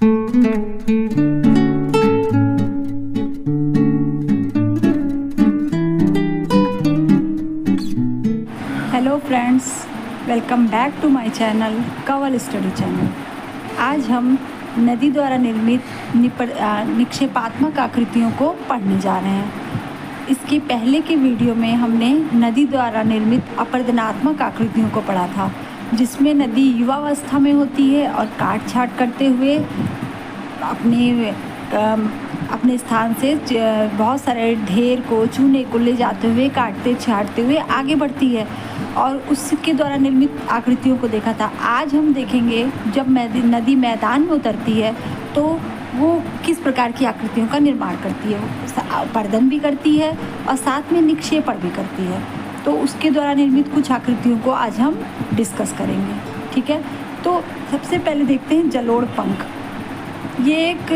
Hello friends, welcome back to my channel Kanwal study channel. आज हम नदी द्वारा निर्मित निक्षेपात्मक आकृतियों को पढ़ने जा रहे हैं। इसके पहले के वीडियो में हमने नदी द्वारा निर्मित अपरदनात्मक आकृतियों को पढ़ा था, जिसमें नदी युवावस्था में होती है और काट छाट करते हुए अपने स्थान से बहुत सारे ढेर को चूने को ले जाते हुए काटते छाटते हुए आगे बढ़ती है, और उसके द्वारा निर्मित आकृतियों को देखा था। आज हम देखेंगे जब नदी मैदान में उतरती है तो वो किस प्रकार की आकृतियों का निर्माण करती है। अपरदन भी करती है और साथ में निक्षेपण भी करती है। तो उसके द्वारा निर्मित कुछ आकृतियों को आज हम डिस्कस करेंगे, ठीक है। तो सबसे पहले देखते हैं जलोढ़ पंख। ये एक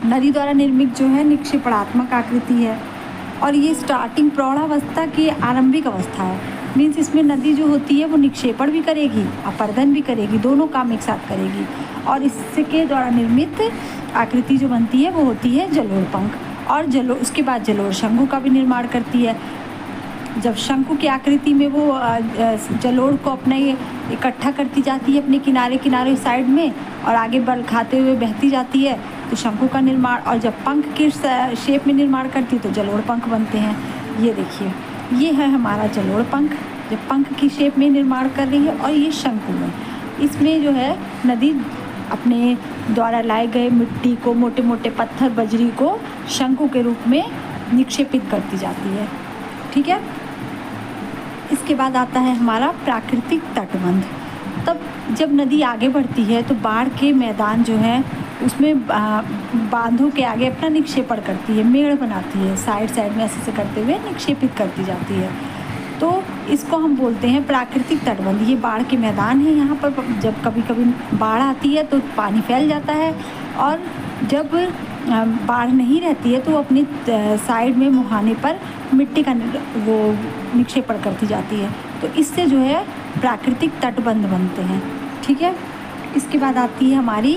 नदी द्वारा निर्मित जो है निक्षेपणात्मक आकृति है, और ये स्टार्टिंग प्रौढ़ावस्था की आरंभिक अवस्था है। मीन्स इसमें नदी जो होती है वो निक्षेपण भी करेगी, अपरदन भी करेगी, दोनों काम एक साथ करेगी। और इसके द्वारा निर्मित आकृति जो बनती है वो होती है जलोढ़ पंख। और उसके बाद जलोढ़ शंकु का भी निर्माण करती है। जब शंकु की आकृति में वो जलोढ़ को अपने इकट्ठा करती जाती है अपने किनारे किनारे साइड में, और आगे बल खाते हुए बहती जाती है, तो शंकु का निर्माण। और जब पंख के शेप में निर्माण करती है तो जलोढ़ पंख बनते हैं। ये देखिए, ये है हमारा जलोढ़ पंख, जब पंख की शेप में निर्माण कर रही है। और ये शंकु है, इसमें जो है नदी अपने द्वारा लाए गए मिट्टी को, मोटे मोटे पत्थर बजरी को शंकु के रूप में निक्षेपित करती जाती है, ठीक है। इसके बाद आता है हमारा प्राकृतिक तटबंध। तब जब नदी आगे बढ़ती है तो बाढ़ के मैदान जो है उसमें बांधों के आगे अपना निक्षेपण करती है, मेड़ बनाती है, साइड साइड में ऐसे करते हुए निक्षेपित करती जाती है। तो इसको हम बोलते हैं प्राकृतिक तटबंध। ये बाढ़ के मैदान है। यहाँ पर जब कभी कभी बाढ़ आती है तो पानी फैल जाता है, और जब बाढ़ नहीं रहती है तो अपनी साइड में मुहाने पर मिट्टी का वो निक्षेपण करती जाती है। तो इससे जो है प्राकृतिक तटबंध बनते हैं, ठीक है। इसके बाद आती है हमारी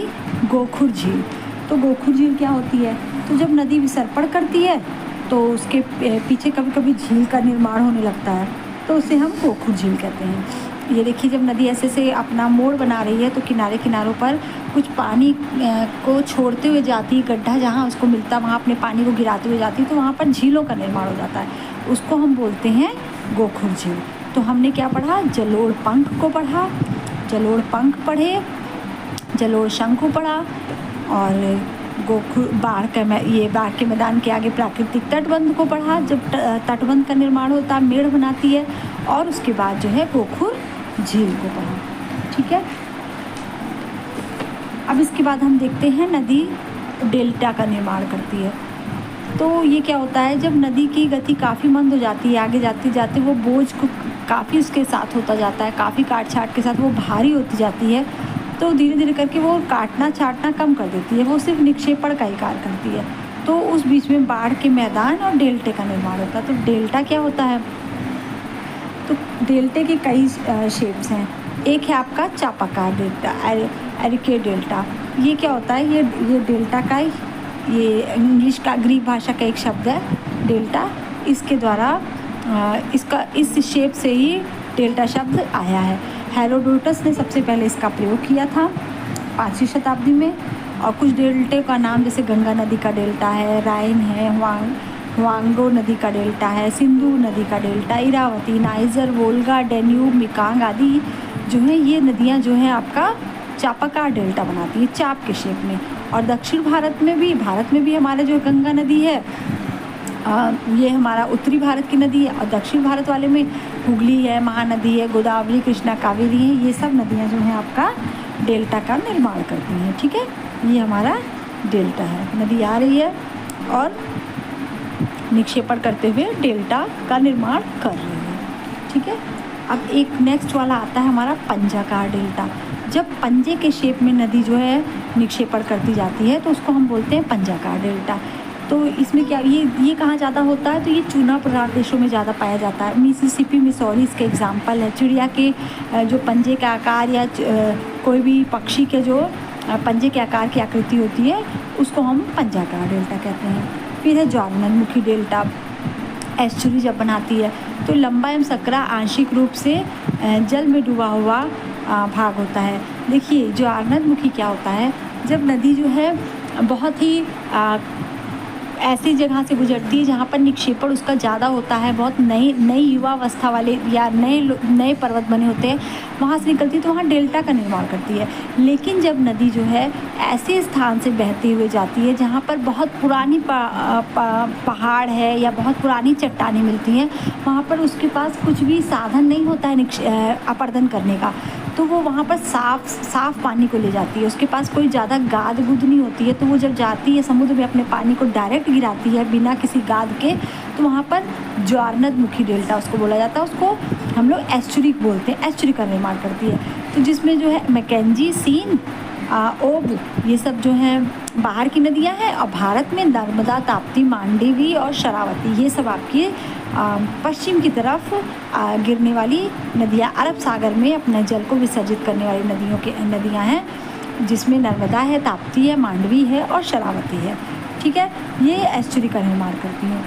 गोखुर झील। तो गोखुर झील क्या होती है? तो जब नदी विसर्पण करती है तो उसके पीछे कभी कभी झील का निर्माण होने लगता है, तो उसे हम गोखुर झील कहते हैं। ये देखिए, जब नदी ऐसे से अपना मोड़ बना रही है तो किनारे किनारों पर कुछ पानी को छोड़ते हुए जाती है, गड्ढा जहाँ उसको मिलता है वहाँ अपने पानी को गिराते हुए जाती है, तो वहाँ पर झीलों का निर्माण हो जाता है। उसको हम बोलते हैं गोखुर झील। तो हमने क्या पढ़ा? जलोढ़ पंख को पढ़ा, जलोढ़ पंख पढ़े, जलोढ़ शंकु पढ़ा, और बाढ़ के मैदान के आगे प्राकृतिक तटबंध को पढ़ा, जब तटबंध का निर्माण होता है, मेड़ बनाती है, और उसके बाद जो है गोखुर झील को पढ़ा, ठीक है। अब इसके बाद हम देखते हैं नदी डेल्टा का निर्माण करती है। तो ये क्या होता है? जब नदी की गति काफ़ी मंद हो जाती है, आगे जाते जाते वो बोझ को काफ़ी उसके साथ होता जाता है, काफ़ी काट छाट के साथ वो भारी होती जाती है, तो धीरे धीरे करके वो काटना छाटना कम कर देती है, वो सिर्फ निक्षेपण का ही कार्य करती है। तो उस बीच में बाढ़ के मैदान और डेल्टे का निर्माण होता है। तो डेल्टा क्या होता है? तो डेल्टे के कई शेप्स हैं। एक है आपका चापाकार डेल्टा, एरिके डेल्टा। ये क्या होता है? ये डेल्टा का ये इंग्लिश का, ग्रीक भाषा का एक शब्द है डेल्टा। इसके द्वारा इस शेप से ही डेल्टा शब्द आया है। हेरोडोटस ने सबसे पहले इसका प्रयोग किया था 5वीं शताब्दी में। और कुछ डेल्टे का नाम जैसे गंगा नदी का डेल्टा है, राइन है, हुआंगो नदी का डेल्टा है, सिंधु नदी का डेल्टा, इरावती, नाइजर, वोल्गा, डेन्यूब, मिकांग आदि जो है ये नदियां जो हैं आपका चापाकार डेल्टा बनाती है, चाप के शेप में। और दक्षिण भारत में भी हमारा जो गंगा नदी है, ये हमारा उत्तरी भारत की नदी है, और दक्षिण भारत वाले में हुगली है, महानदी है, गोदावरी, कृष्णा, कावेरी है। ये सब नदियाँ जो हैं आपका डेल्टा का निर्माण करती हैं, ठीक है। ये हमारा डेल्टा है, नदी आ रही है और निक्षेपण करते हुए डेल्टा का निर्माण कर रही है, ठीक है। अब एक नेक्स्ट वाला आता है हमारा पंजाकार डेल्टा। जब पंजे के शेप में नदी जो है निक्षेपण करती जाती है तो उसको हम बोलते हैं पंजाकार डेल्टा। तो इसमें क्या ये कहाँ ज़्यादा होता है? तो ये चूना प्रदेशों में ज़्यादा पाया जाता है। मिसिसिपी, मिसौरी इसके एग्जाम्पल है। चिड़िया के जो पंजे का आकार या कोई भी पक्षी के जो पंजे के आकार की आकृति होती है उसको हम पंजाकार डेल्टा कहते हैं। फिर है ज्वारनदमुखी डेल्टा, एस्चुरी जब बनाती है तो लंबा एवं सकरा आंशिक रूप से जल में डूबा हुआ भाग होता है। देखिए ज्वारनदमुखी क्या होता है, जब नदी जो है बहुत ही ऐसी जगह से गुजरती है जहाँ पर निक्षेपण उसका ज़्यादा होता है, बहुत नई युवावस्था वाले या नए पर्वत बने होते हैं, वहाँ से निकलती है तो वहाँ डेल्टा का निर्माण करती है। लेकिन जब नदी जो है ऐसे स्थान से बहती हुए जाती है जहाँ पर बहुत पुरानी पहाड़ है या बहुत पुरानी चट्टानें मिलती हैं, वहाँ पर उसके पास कुछ भी साधन नहीं होता है अपर्दन करने का, तो वो वहाँ पर साफ पानी को ले जाती है। उसके पास कोई ज़्यादा गाद गुद नहीं होती है, तो वो जब जाती है समुद्र में अपने पानी को डायरेक्ट गिराती है बिना किसी गाद के, तो वहाँ पर ज्वारनदमुखी डेल्टा उसको बोला जाता है। उसको हम लोग एस्चुरी बोलते हैं, एस्चुरी का निर्माण करती है। तो जिसमें जो है मैकेंजी, सीन, ओब, ये सब जो है बाहर की नदियाँ हैं, और भारत में नर्मदा, ताप्ती, मांडवी और शरावती, ये सब आपकी पश्चिम की तरफ गिरने वाली नदियाँ, अरब सागर में अपने जल को विसर्जित करने वाली नदियाँ हैं, जिसमें नर्मदा है, ताप्ती है, मांडवी है और शरावती है। ठीक है, ये एस्चुरी का निर्माण करती हैं।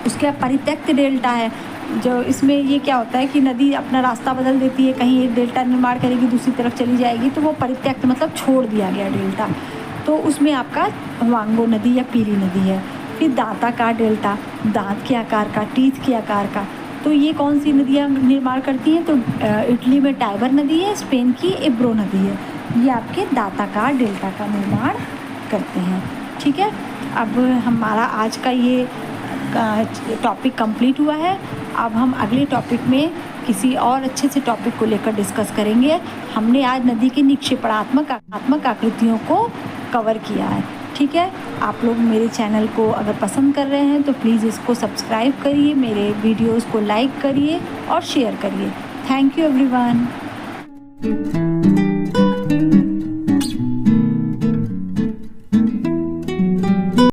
उसके बाद परित्यक्त डेल्टा है, जो इसमें ये क्या होता है कि नदी अपना रास्ता बदल देती है, कहीं एक डेल्टा निर्माण करेगी दूसरी तरफ चली जाएगी, तो वो परित्यक्त मतलब छोड़ दिया गया डेल्टा, तो उसमें आपका वांगो नदी या पीली नदी है। फिर दांताकार डेल्टा, दांत के आकार का, टीथ के आकार का, तो ये कौन सी नदियाँ निर्माण करती हैं, तो इटली में टाइबर नदी है, स्पेन की एब्रो नदी है, ये आपके दांताकार डेल्टा का निर्माण करते हैं। ठीक है, अब हमारा आज का ये टॉपिक कंप्लीट हुआ है। अब हम अगले टॉपिक में किसी और अच्छे से टॉपिक को लेकर डिस्कस करेंगे। हमने आज नदी की निक्षेपणात्मक आकृतियों को कवर किया है। ठीक है, आप लोग मेरे चैनल को अगर पसंद कर रहे हैं तो प्लीज़ इसको सब्सक्राइब करिए, मेरे वीडियोस को लाइक करिए और शेयर करिए। Thank you everyone.